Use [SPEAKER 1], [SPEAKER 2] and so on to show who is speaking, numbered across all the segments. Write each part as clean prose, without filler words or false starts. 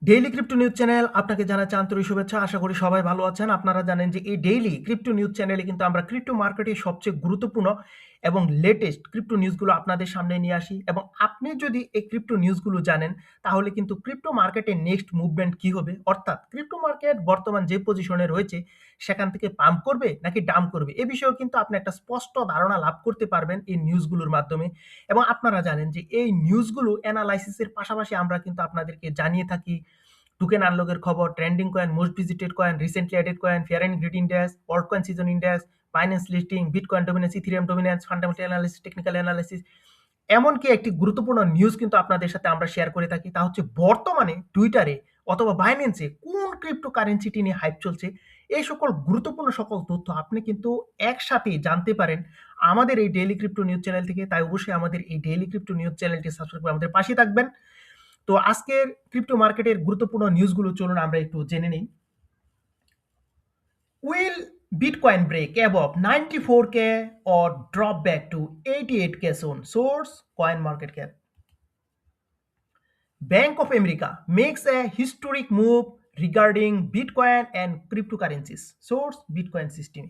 [SPEAKER 1] Daily crypto news channel আপনাকে জানাচ্ছি আন্তরিক শুভেচ্ছা। আশা করি সবাই ভালো আছেন। আপনারা জানেন যে এই ডেইলি ক্রিপ্টো নিউজ চ্যানেলে কিন্তু আমরা ক্রিপ্টো মার্কেটের সবচেয়ে গুরুত্বপূর্ণ এবং লেটেস্ট ক্রিপ্টো নিউজগুলো আপনাদের সামনে নিয়ে আসি এবং আপনি যদি এই ক্রিপ্টো নিউজগুলো জানেন তাহলে কিন্তু ক্রিপ্টো মার্কেটের নেক্সট মুভমেন্ট কি হবে, অর্থাৎ ক্রিপ্টো মার্কেট বর্তমান যে পজিশনে রয়েছে সেখান থেকে পাম্প করবে নাকি ডাম্প করবে এ বিষয়েও কিন্তু আপনি একটা স্পষ্ট ধারণা লাভ করতে পারবেন এই নিউজগুলোর মাধ্যমে। এবং আপনারা জানেন যে এই নিউজগুলো অ্যানালাইসিসের পাশাপাশি আমরা কিন্তু আপনাদেরকে জানিয়ে থাকি টোকেন আনলকের খবর, trending coin, most visited coin, recently added coin, fear and greed index, alt coin season index, Binance listing, bitcoin dominance, Ethereum dominance, fundamental analysis, technical analysis. এমনকি একটি গুরুত্বপূর্ণ নিউজ কিন্তু আপনাদের সাথে আমরা শেয়ার করে থাকি, তা হচ্ছে বর্তমানে টুইটারে অথবা বাইন্যান্সে কোন ক্রিপ্টো কারেন্সিটি নিয়ে হাইপ চলছে। এই সকল গুরুত্বপূর্ণ সকল তথ্য আপনি কিন্তু একসাথেই জানতে পারেন আমাদের এই ডেইলি ক্রিপ্টো নিউজ চ্যানেল থেকে। তাই অবশ্যই আমাদের এই ডেইলি ক্রিপ্টো নিউজ চ্যানেলটি সাবস্ক্রাইব করে আমাদের পাশে থাকবেন। তো আজকের ক্রিপ্টো মার্কেটের গুরুত্বপূর্ণ নিউজগুলো চলুন আমরা একটু জেনে নিই। Will bitcoin break above 94K or drop back to 88K soon? Source coin market cap. Bank of America makes a historic move regarding Bitcoin and cryptocurrencies. Source Bitcoin System.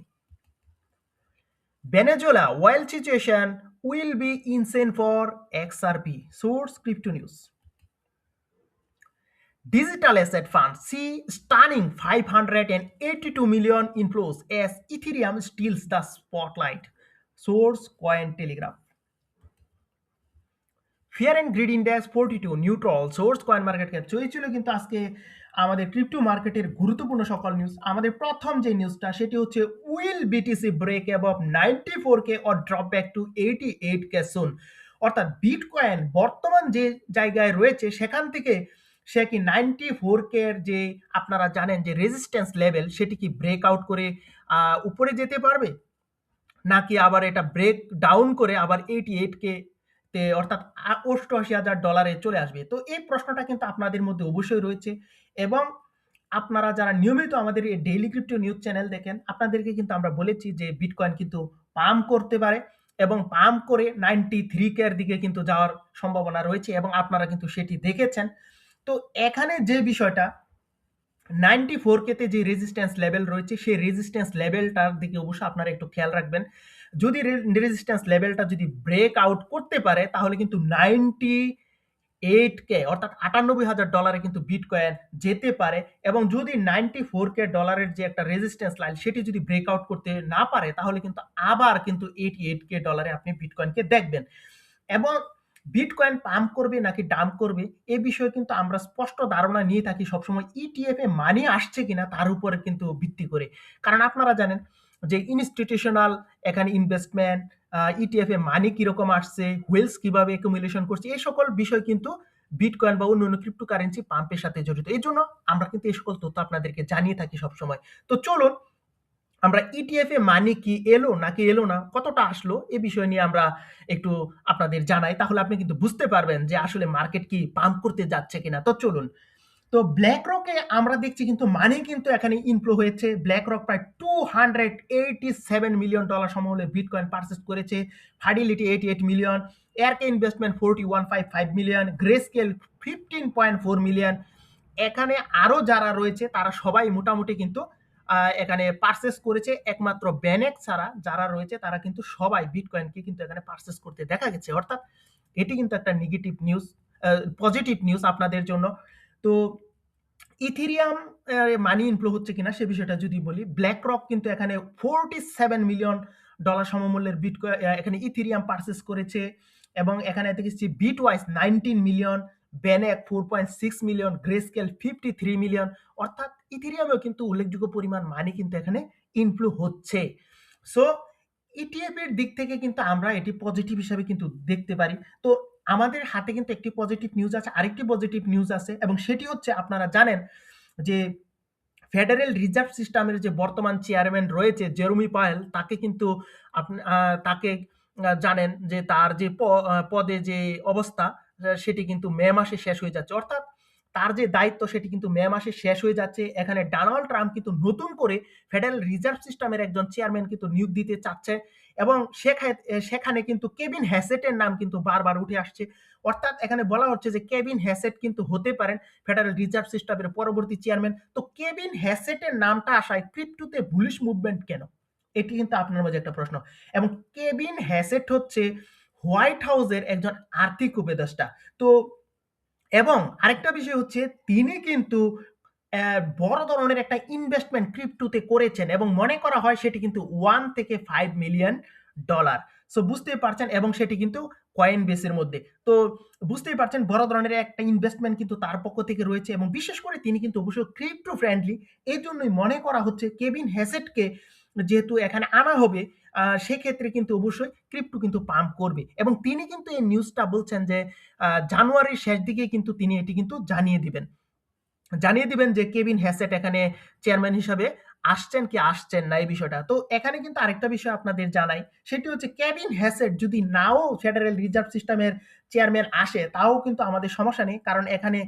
[SPEAKER 1] Venezuela oil situation will be insane for XRP. Source Crypto News. Digital asset funds see stunning 582 million inflows as Ethereum steals the spotlight. Source Cointelegraph. Fear and greed index 42 neutral. Source coin market cap. এই ছিল কিন্তু আজকে আমাদের crypto মার্কেটের গুরুত্বপূর্ণ সকল news. আমাদের প্রথম যে নিউজটা সেটি হচ্ছে will BTC break above 94K or drop back to 88K soon. অর্থাৎ বিটকয়েন বর্তমান যে জায়গায় রয়েছে সেখান থেকে সে কি 94K এর যে আপনারা জানেন যে রেজিস্ট্যান্স লেভেল সেটি কি ব্রেক আউট করে উপরে যেতে পারবে, নাকি আবার এটা ব্রেক ডাউন করে আবার 88K তে অর্থাৎ $88,000 চলে আসবে। তো এই প্রশ্নটা কিন্তু আপনাদের মধ্যে অবশ্যই রয়েছে এবং আপনারা যারা নিয়মিত আমাদের এই ডেইলি ক্রিপ্টো নিউজ চ্যানেল দেখেন আপনাদেরকে কিন্তু আমরা বলেছি যে বিটকয়েন কিন্তু পাম্প করতে পারে এবং পাম্প করে 93K এর দিকে কিন্তু যাওয়ার সম্ভাবনা রয়েছে এবং আপনারা কিন্তু সেটি দেখেছেন। তো এখানে যে বিষয়টা 94K তে যে রেজিস্ট্যান্স লেভেল রয়েছে সেই রেজিস্ট্যান্স লেভেলটার দিকে অবশ্যই আপনারা একটু খেয়াল রাখবেন। যদি রেজিস্ট্যান্স লেভেলটা যদি ব্রেক আউট করতে পারে তাহলে কিন্তু 98K অর্থাৎ $98,000 কিন্তু বিটকয়েন যেতে পারে এবং যদি 94K ডলারের যে একটা রেজিস্ট্যান্স লাইন সেটি যদি ব্রেক আউট করতে না পারে তাহলে কিন্তু আবার কিন্তু 88K আপনি বিটকয়েনকে দেখবেন। এবং বিটকয়েন পাম্প করবে নাকি ডাম্প করবে এ বিষয়ে কিন্তু আমরা স্পষ্ট ধারণা নিয়ে থাকি সবসময় ইটিএফ এ মানি আসছে কিনা তার উপরে কিন্তু ভিত্তি করে। কারণ আপনারা জানেন যে ইনস্টিটিউশনাল এখানে ইনভেস্টমেন্ট, ইটিএফ এ মানি কিরকম আসছে, ওয়েলস কিভাবে অ্যাকুমুলেশন করছে, এই সকল বিষয় কিন্তু বিটকয়েন বা অন্য ক্রিপ্টো কারেন্সি পাম্পের সাথে জড়িত। এই জন্য আমরা কিন্তু এই সকল তথ্য আপনাদেরকে জানিয়ে থাকি সবসময়। তো চলুন আমরা ইটিএফ এ মানি কি এলো নাকি এলো না, কতটা আসলো এ বিষয় নিয়ে আমরা একটু আপনাদের জানাই, তাহলে আপনি কিন্তু বুঝতে পারবেন যে আসলে মার্কেট কি পাম্প করতে যাচ্ছে কিনা। তো চলুন। তো ব্ল্যাক রকে আমরা দেখছি কিন্তু মানি কিন্তু এখানে ইনফ্লো হয়েছে। ব্ল্যাক রক প্রায় $287 মিলিয়ন সমমূল্যে বিটকয়েন পারচেস করেছে। Fidelity 88 million, ARK investment 4155 million, Grayscale 15.4 million. এখানে আরো যারা রয়েছে তারা সবাই মোটামুটি কিন্তু এখানে পারচেস করেছে। একমাত্র ব্যানেক ছাড়া যারা রয়েছে তারা কিন্তু সবাই বিটকয়েনকে কিন্তু এখানে পারচেস করতে দেখা গেছে। অর্থাৎ এটি কিন্তু একটা নেগেটিভ নিউজ, পজিটিভ নিউজ আপনাদের জন্য। তো ইথেরিয়াম মানি ইনফ্লো হচ্ছে কিনা সে বিষয়টা যদি বলি, ব্ল্যাক রক কিন্তু এখানে $47 মিলিয়ন সমমূল্যের বিটকয়েন এখানে ইথেরিয়াম পারচেস করেছে এবং এখানে দেখেছি Bitwise 19 million, VanEck 4.6 million, Grayscale 53 million. অর্থাৎ ইথেরিয়ামেও কিন্তু উল্লেখযোগ্য পরিমাণ মানি কিন্তু এখানে ইনফ্লো হচ্ছে। সো ইটিএফ এর দিক থেকে কিন্তু আমরা এটি পজিটিভ হিসাবে কিন্তু দেখতে পারি। তো আমাদের হাতে কিন্তু একটি পজিটিভ নিউজ আছে, আরেকটি পজিটিভ নিউজ আছে এবং সেটি হচ্ছে আপনারা জানেন যে ফেডারেল রিজার্ভ সিস্টেমের যে বর্তমান চেয়ারম্যান রয়েছে জেরোমি পাওয়েল, তাকে কিন্তু তাকে জানেন যে তার যে পদে যে অবস্থা সেটি কিন্তু মে মাসে শেষ হয়ে যাচ্ছে। অর্থাৎ তার যে দায়িত্ব সেটি কিন্তু মে মাসে শেষ হয়ে যাচ্ছে। এখানে ডোনাল্ড ট্রাম্প কিন্তু নতুন করে ফেডারেল রিজার্ভ সিস্টেমের একজন চেয়ারম্যান কিন্তু নিয়োগ দিতে চাচ্ছে এবং সেখানে কিন্তু কেভিন হ্যাসেটের নাম কিন্তু বারবার উঠে আসছে। অর্থাৎ এখানে বলা হচ্ছে যে কেভিন হ্যাসেট কিন্তু হতে পারেন ফেডারেল রিজার্ভ সিস্টেমের পরবর্তী চেয়ারম্যান। তো কেভিন হ্যাসেটের নামটা আসায় ক্রিপ্টোতে বুলিশ মুভমেন্ট কেন? এটি কিন্তু আপনার মাঝে একটা প্রশ্ন। এবং কেভিন হ্যাসেট হচ্ছে হোয়াইট হাউসের একজন আর্থিক উপদেষ্টা। তো এবং আরেকটা বিষয় হচ্ছে তিনি কিন্তু বড় ধরনের একটা ইনভেস্টমেন্ট ক্রিপ্টোতে করেছেন এবং মনে করা হয় সেটি কিন্তু 1 থেকে 5 মিলিয়ন ডলার। সো বুঝতেই পারছেন এবং সেটি কিন্তু কয়েন বেসের মধ্যে। তো বুঝতেই পারছেন বড় ধরনের একটা ইনভেস্টমেন্ট কিন্তু তার পক্ষ থেকে রয়েছে এবং বিশেষ করে তিনি কিন্তু অবশ্যই ক্রিপ্টো ফ্রেন্ডলি। এইজন্যই মনে করা হচ্ছে কেভিন হ্যাসেটকে যেহেতু এখানে আনা হবে সেক্ষেত্রে কিন্তু অবশ্যই ক্রিপ্টো কিন্তু পাম্প করবে এবং তিনি কিন্তু এই নিউজটা বলছেন যে জানুয়ারির শেষ দিকে কিন্তু তিনি এটি কিন্তু জানিয়ে দিবেন যে কেভিন হ্যাসেট এখানে চেয়ারম্যান হিসাবে আসছেন কি আসছেন না এই বিষয়টা। তো এখানে কিন্তু আরেকটা বিষয় আপনাদের জানাই, সেটি হচ্ছে কেভিন হ্যাসেট যদি নাও ফেডারেল রিজার্ভ সিস্টেমের চেয়ারম্যান আসে তাও কিন্তু আমাদের সমস্যা নেই, কারণ এখানে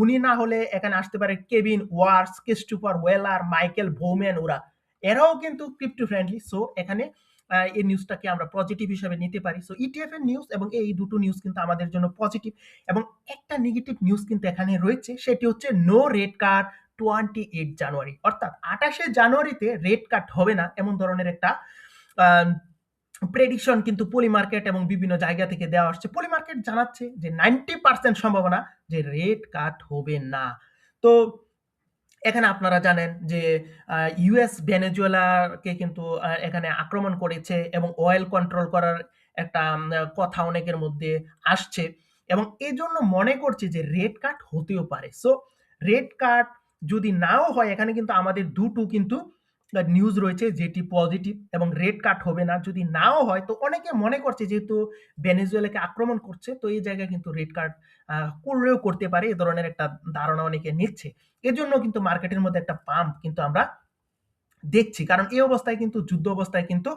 [SPEAKER 1] উনি না হলে এখানে আসতে পারে কেভিন ওয়ার্স, ক্রিস্টোফার ওয়েলার, মাইকেল ভৌম্যান, এরাও কিন্তু ক্রিপ্টো ফ্রেন্ডলি। সো এখানে এই নিউজটাকে আমরা পজিটিভ হিসেবে নিতে পারি। সো ইটিএফ এর নিউজ এবং এই দুটো নিউজ কিন্তু আমাদের জন্য পজিটিভ এবং একটা নেগেটিভ নিউজ কিন্তু এখানে রয়েছে, সেটি হচ্ছে নো রেড কার্ড 28 জানুয়ারি, অর্থাৎ 28শে জানুয়ারিতে রেড কার্ড হবে না এমন ধরনের একটা প্রেডিকশন কিন্তু পলি মার্কেট এবং বিভিন্ন জায়গা থেকে দেওয়া আসছে। পলি মার্কেট জানাচ্ছে যে 90% সম্ভাবনা যে রেড কার্ড হবে না। তো এখানে আপনারা জানেন যে ইউএস ভেনেজুয়েলাকে কিন্তু এখানে আক্রমণ করেছে এবং অয়েল কন্ট্রোল করার একটা কথা অনেকের মধ্যে আসছে এবং এই জন্য মনে করছে যে রেড কার্ড হতেও পারে। সো রেড কার্ড যদি নাও হয় এখানে কিন্তু আমাদের দুটো কিন্তু নিউজ রয়েছে যেটি পজিটিভ এবং রেড কার্ড হবে না। যদি নাও হয় তো অনেকে মনে করছে যেহেতু ভেনেজুয়েলাকে আক্রমণ করছে তো এই জায়গায় কিন্তু রেড কার্ড করলেও করতে পারে, এ ধরনের একটা ধারণা অনেকে নিচ্ছে। এজন্য কিন্তু মার্কেটের মধ্যে একটা পাম্প কিন্তু আমরা দেখছি, কারণ এই অবস্থায় কিন্তু যুদ্ধ অবস্থায় কিন্তু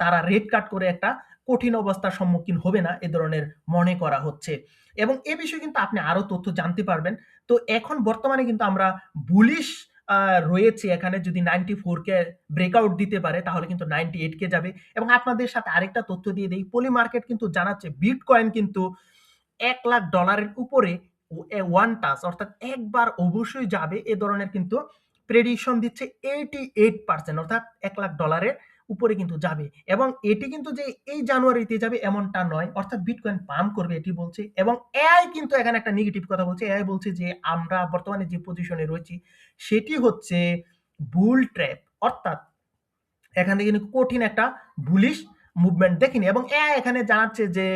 [SPEAKER 1] তারা রেড কাট করে একটা কঠিন অবস্থার সম্মুখীন হবে না এ ধরনের মনে করা হচ্ছে এবং এ বিষয়ে কিন্তু আপনি আরো তথ্য জানতে পারবেন। তো এখন বর্তমানে কিন্তু আমরা বুলিশ রয়েছে এখানে, যদি 94 কে ব্রেকআউট দিতে পারে তাহলে কিন্তু 98 কে যাবে এবং আপনাদের সাথে আরেকটা তথ্য দিয়ে দেই, পলি মার্কেট কিন্তু জানাচ্ছে বিটকয়েন কিন্তু $1,00,000 উপরে ওয়ান টাচ অর্থাৎ একবার অবশ্যই যাবে এ ধরনের কিন্তু প্রেডিকশন দিচ্ছে 88%, অর্থাৎ $1,00,000 উপরে কিন্তু যাবে এবং এটি কিন্তু যে এই জানুয়ারিতে যাবে এমনটা নয়, অর্থাৎ বিটকয়েন পাম্প করবে এটি বলছে। এবং এআই কিন্তু এখানে একটা নেগেটিভ কথা বলছে, এআই বলছে যে আমরা বর্তমানে যে পজিশনে রয়েছি সেটি হচ্ছে বুল ট্র্যাপ, অর্থাৎ এখান থেকে কিন্তু কঠিন একটা বুলিশ মুভমেন্ট দেখিনি এবং এখানে জানাচ্ছে যে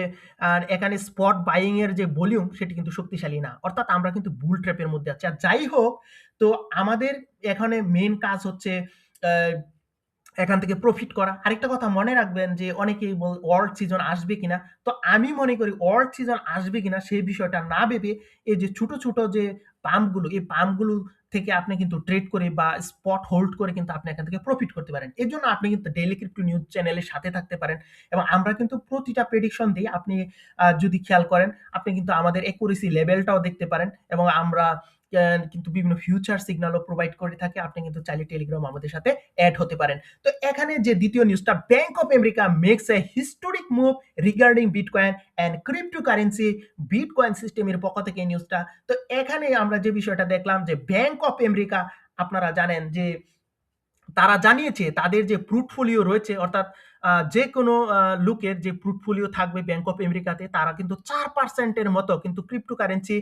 [SPEAKER 1] এখানে স্পট বাইং এর যে ভলিউম সেটি কিন্তু শক্তিশালী না, অর্থাৎ আমরা কিন্তু বুল ট্র্যাপের মধ্যে আছি। আর যাই হোক, তো আমাদের এখানে মেইন কাজ হচ্ছে এখান থেকে প্রফিট করা। আরেকটা কথা মনে রাখবেন যে অনেকেই ওয়ার্ল্ড সিজন আসবে কিনা, তো আমি মনে করি ওয়ার্ল্ড সিজন আসবে কিনা সেই বিষয়টা না ভেবে এই যে ছোট ছোট যে পাম্পগুলো, এই পাম্পগুলো থেকে আপনি কিন্তু ট্রেড করে বা স্পট হোল্ড করে কিন্তু আপনি এখান থেকে প্রফিট করতে পারেন। এর জন্য আপনি কিন্তু ডেইলি ক্রিপ্টো নিউজ চ্যানেলের সাথে থাকতে পারেন এবং আমরা কিন্তু প্রতিটা প্রেডিকশন দিই। আপনি যদি খেয়াল করেন আপনি কিন্তু আমাদের অ্যাকুরেসি লেভেলটাও দেখতে পারেন এবং আমরা কিন্তু বিভিন্ন ফিউচার সিগন্যালও প্রোভাইড করে থাকি। আপনি কিন্তু চাইলে টেলিগ্রাম আমাদের সাথে অ্যাড হতে পারেন। তো এখানে যে দ্বিতীয় নিউজটা, Bank of America makes a historic move regarding bitcoin and cryptocurrency, bitcoin সিস্টেমের পক্ষ থেকে এই নিউজটা। তো এখানে আমরা যে বিষয়টা দেখলাম যে ব্যাংক অফ আমেরিকা, আপনারা জানেন যে তারা জানিয়েছে তাদের যে পোর্টফোলিও রয়েছে, অর্থাৎ যে কোনো লোকের যে পোর্টফোলিও থাকবে ব্যাংক অফ আমেরিকাতে তারা কিন্তু 4% এর মতো কিন্তু ক্রিপ্টোকারেন্সি,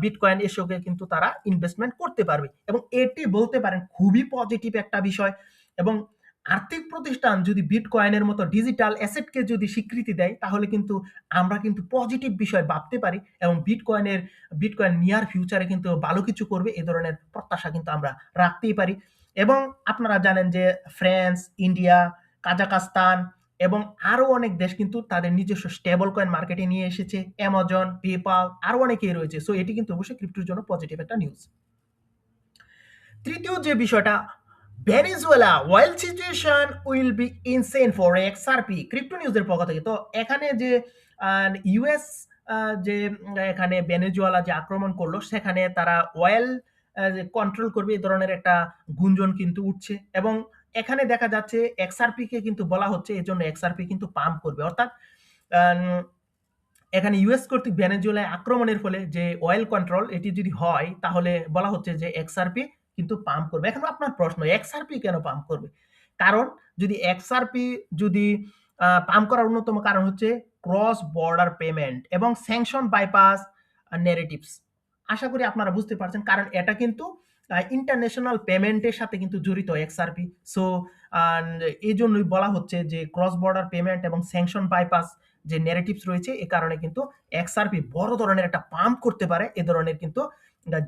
[SPEAKER 1] বিটকয়েন এসবে কিন্তু তারা ইনভেস্টমেন্ট করতে পারবে এবং এটি বলতে পারেন খুবই পজিটিভ একটা বিষয়। এবং আর্থিক প্রতিষ্ঠান যদি বিটকয়েনের মতো ডিজিটাল অ্যাসেটকে যদি স্বীকৃতি দেয় তাহলে কিন্তু আমরা কিন্তু পজিটিভ বিষয় ভাবতে পারি এবং বিটকয়েন নিয়ার ফিউচারে কিন্তু ভালো কিছু করবে এ ধরনের প্রত্যাশা কিন্তু আমরা রাখতেই পারি। এবং আপনারা জানেন যে ফ্রান্স, ইন্ডিয়া, কাজাকস্তান এবং আরো অনেক দেশ কিন্তু তাদের নিজস্ব স্টেবল কয়েন মার্কেটে নিয়ে এসেছে, অ্যামাজন, পেপাল, আরো অনেকেই রয়েছে। সো এটি কিন্তু অবশ্যই ক্রিপ্টোর জন্য পজিটিভ একটা নিউজ। তৃতীয় যে বিষয়টা, Venezuela well situation will be insane for XRP, crypto নিউজের পক্ষ থেকে। তো এখানে যে ইউএস যে এখানে ভেনেজুয়েলা যে আক্রমণ করলো সেখানে তারা অয়েল কন্ট্রোল করবে এই ধরনের একটা গুঞ্জন কিন্তু উঠছে এবং এখানে দেখা যাচ্ছে এক্সআরপি কে কিন্তু বলা হচ্ছে এজন্য এক্সআরপি কিন্তু পাম্প করবে অর্থাৎ আহ, এখানে ইউএস কর্তৃক ভেনেজুয়েলায় আক্রমণের ফলে যে অয়েল কন্ট্রোল এটি যদি হয় তাহলে বলা হচ্ছে যে এক্সআরপি কিন্তু পাম্প করবে। এখন আপনার প্রশ্ন এক্সআরপি কেন পাম্প করবে? কারণ যদি এক্সআরপি যদি পাম্প করার অন্যতম কারণ হচ্ছে ক্রস বর্ডার পেমেন্ট এবং স্যাংশন বাইপাস নেরেটিভস। আশা করি আপনারা বুঝতে পারছেন কারণ এটা কিন্তু ইন্টারন্যাশনাল পেমেন্টের সাথে কিন্তু জড়িত এক্সআরপি। সো এই জন্যই বলা হচ্ছে যে ক্রস বর্ডার পেমেন্ট এবং স্যাংশন বাইপাস যে ন্যারেটিভস রয়েছে এ কারণে কিন্তু এক্সআরপি বড় ধরনের একটা পাম্প করতে পারে এ ধরনের কিন্তু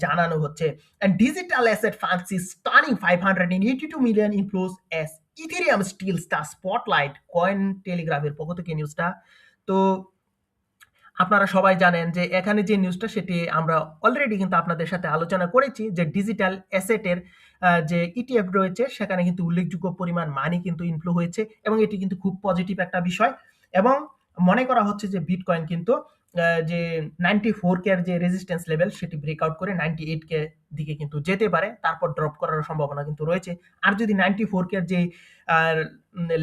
[SPEAKER 1] জানানো হচ্ছে। And digital asset funds is stunning 582 million inflows as Ethereum steals the spotlight, কয়েন টেলিগ্রাফের পক্ষ থেকে নিউজটা। তো আপনারা সবাই জানেন যে এখানে যে নিউজটা সেটি আমরা অলরেডি কিন্তু আপনাদের সাথে আলোচনা করেছি যে ডিজিটাল অ্যাসেটের যে ইটিএফ রয়েছে সেখানে কিন্তু উল্লেখযোগ্য পরিমাণ মানি কিন্তু ইনফ্লো হয়েছে এবং এটি কিন্তু খুব পজিটিভ একটা বিষয় এবং মনে করা হচ্ছে যে বিটকয়েন কিন্তু যে 94 কে এর যে রেজিস্ট্যান্স লেভেল সেটি ব্রেকআউট করে 98 কে দিকে কিন্তু যেতে পারে, তারপর ড্রপ করার সম্ভাবনা কিন্তু রয়েছে। আর যদি 94 কে এর যে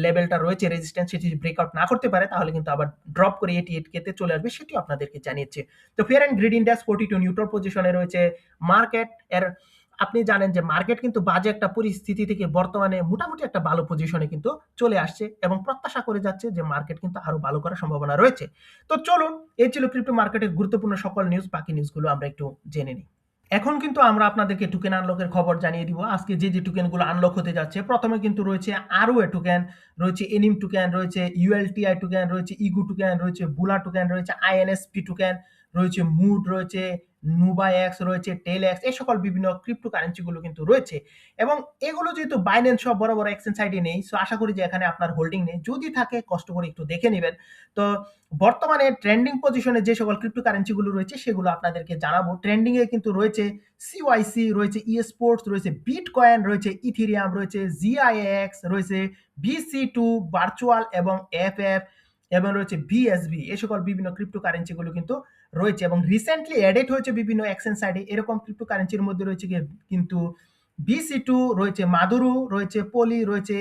[SPEAKER 1] লেভেলটা রয়েছে রেজিস্ট্যান্স সেটি ব্রেকআউট না করতে পারে তাহলে কিন্তু আবার ড্রপ করে 88 কে তে চলে আসবে, সেটি আপনাদেরকে জানিয়েছে। তো fair and greed index 42 neutral পজিশনে রয়েছে। মার্কেট এর আপনি জানেন যে মার্কেট কিন্তু বাজে একটা পরিস্থিতি থেকে বর্তমানে মোটামুটি একটা ভালো পজিশনে কিন্তু চলে আসছে এবং প্রত্যাশা করে যাচ্ছে যে মার্কেট কিন্তু আরো ভালো করার সম্ভাবনা রয়েছে। তো চলুন, এই ছিল ক্রিপ্টো মার্কেটের গুরুত্বপূর্ণ সকল নিউজ। বাকি নিউজগুলো আমরা একটু জেনে নিই। এখন কিন্তু আমরা আপনাদেরকে টোকেন আনলকের খবর জানিয়ে দিব। আজকে যে টোকেনগুলো আনলক হতে যাচ্ছে, প্রথমে কিন্তু রয়েছে আরওয়ে টোকেন, রয়েছে এনিম টোকেন, রয়েছে ইউএলটিআই টোকেন, রয়েছে ইগু টোকেন, রয়েছে বুলা টোকেন, রয়েছে আইএনএসপি টোকেন, রয়েছে মুড, রয়েছে নুবা এক্স, রয়েছে টেল এক্স, এই সকল বিভিন্ন ক্রিপ্টো কারেন্সিগুলো কিন্তু রয়েছে এবং এগুলো যেহেতু বাইন্যান্স সব বড় বড় এক্সচেঞ্জ সাইটে নেই, সো আশা করি যে এখানে আপনার হোল্ডিং নেই। যদি থাকে কষ্ট করে একটু দেখে নেবেন। তো বর্তমানে ট্রেন্ডিং পজিশনে যে সকল ক্রিপ্টো কারেন্সিগুলো রয়েছে সেগুলো আপনাদেরকে জানাবো। ট্রেন্ডিং এ কিন্তু রয়েছে সিওয়াইসি, রয়েছে স্পোর্টস, রয়েছে বিটকয়েন, রয়েছে ইথেরিয়াম, রয়েছে জিআইএক্স, রয়েছে বিসি2 ভার্চুয়াল এবং এফএফ এবং রয়েছে বিএসবি। এই সকল বিভিন্ন ক্রিপ্টো কারেন্সিগুলো কিন্তু রয়েছে এবং রিসেন্টলি অ্যাডেড হয়েছে বিভিন্ন এক্সচেঞ্জ সাইটে। এরকম ক্রিপ্টো কারেন্সির মধ্যে রয়েছে কিন্তু বিসি2, রয়েছে মাদুরু, রয়েছে পলি, রয়েছে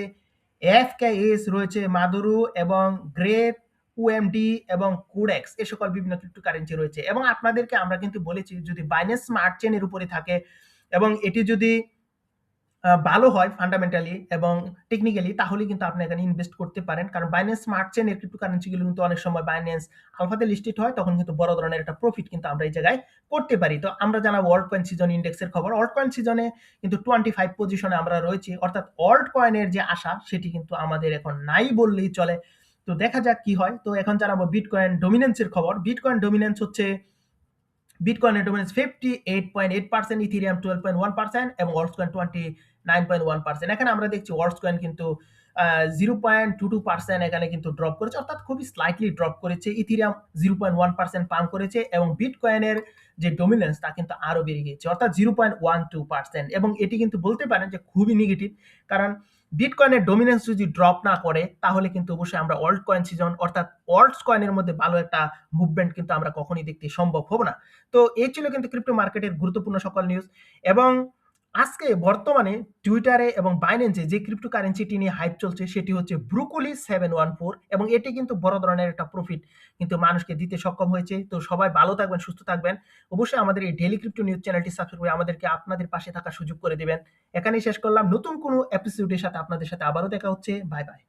[SPEAKER 1] এফকেএস, রয়েছে মাদুরু এবং গ্রেপ, ওএমডি এবং কোডেক্স, এই সকল বিভিন্ন ক্রিপ্টো কারেন্সি রয়েছে এবং আপনাদেরকে আমরা কিন্তু বলেছি যদি বাইন্যান্স স্মার্ট চেনের উপরে থাকে এবং এটি যদি ভালো হয় ফান্ডামেন্টালি এবং টেকনিক্যালি তাহলে কিন্তু আপনি এখানে ইনভেস্ট করতে পারেন। কারণ বাইন্যান্স স্মার্ট চেন এর ক্রিপ্টো কারেন্সিগুলো কিন্তু অনেক সময় বাইন্যান্স আলফাতে লিস্টেড হয়, তখন কিন্তু বড় ধরনের একটা প্রফিট কিন্তু আমরা এই জায়গায় করতে পারি। তো আমরা জানাবো অল্ট কয়েন সিজন ইন্ডেক্সের খবর। অল্ট কয়েন সিজনে কিন্তু 25 পজিশনে আমরা রয়েছি, অর্থাৎ অল্ট কয়েনের যে আশা সেটি কিন্তু আমাদের এখন নাই বললেই চলে। তো দেখা যাক কি হয়। তো এখন জানাবো বিটকয়েন ডমিনেন্সের খবর। বিটকয়েন ডমিনেন্স হচ্ছে বিটকয়েনের ডমিনেন্স 58.8%, ইথেরিয়াম 12.1% এবং অল্টকয়েন 29.1%। এখানে আমরা দেখছি অল্টকয়েন কিন্তু 0.22% এখানে কিন্তু ড্রপ করেছে, অর্থাৎ খুবই স্লাইটলি ড্রপ করেছে। ইথেরিয়াম 0.1% পাম্প করেছে এবং বিটকয়েনের যে ডমিনেন্স তা কিন্তু আরো বেড়ে গিয়েছে, অর্থাৎ 0.12%। এবং এটি কিন্তু বলতে পারেন যে খুবই নেগেটিভ, কারণ বিটকয়েনের ডমিনেন্স যদি ড্রপ না করে তাহলে কিন্তু অবশ্যই আমরা অল্ট কয়েন সিজন অর্থাৎ অল্টস কয়েনের মধ্যে ভালো একটা মুভমেন্ট কিন্তু আমরা কখনই দেখতে সম্ভব হবে না। তো এই ছিল কিন্তু ক্রিপ্টো মার্কেটের গুরুত্বপূর্ণ সকল নিউজ এবং আজকে বর্তমানে টুইটারে এবং বাইন্যান্সে যে ক্রিপ্টো কারেন্সিটি নিয়ে হাইপ চলছে সেটি হচ্ছে ব্রুকুলি 714 এবং এটি কিন্তু বড় ধরনের একটা প্রফিট কিন্তু মানুষকে দিতে সক্ষম হয়েছে। তো সবাই ভালো থাকবেন, সুস্থ থাকবেন। অবশ্যই আমাদের এই ডেইলি ক্রিপ্টো নিউজ চ্যানেলটি সাবস্ক্রাইব করে আমাদেরকে আপনাদের পাশে থাকার সুযোগ করে দিবেন। এখানেই শেষ করলাম। নতুন কোনো এপিসোডের সাথে আপনাদের সাথে আবারও দেখা হচ্ছে। Bye bye.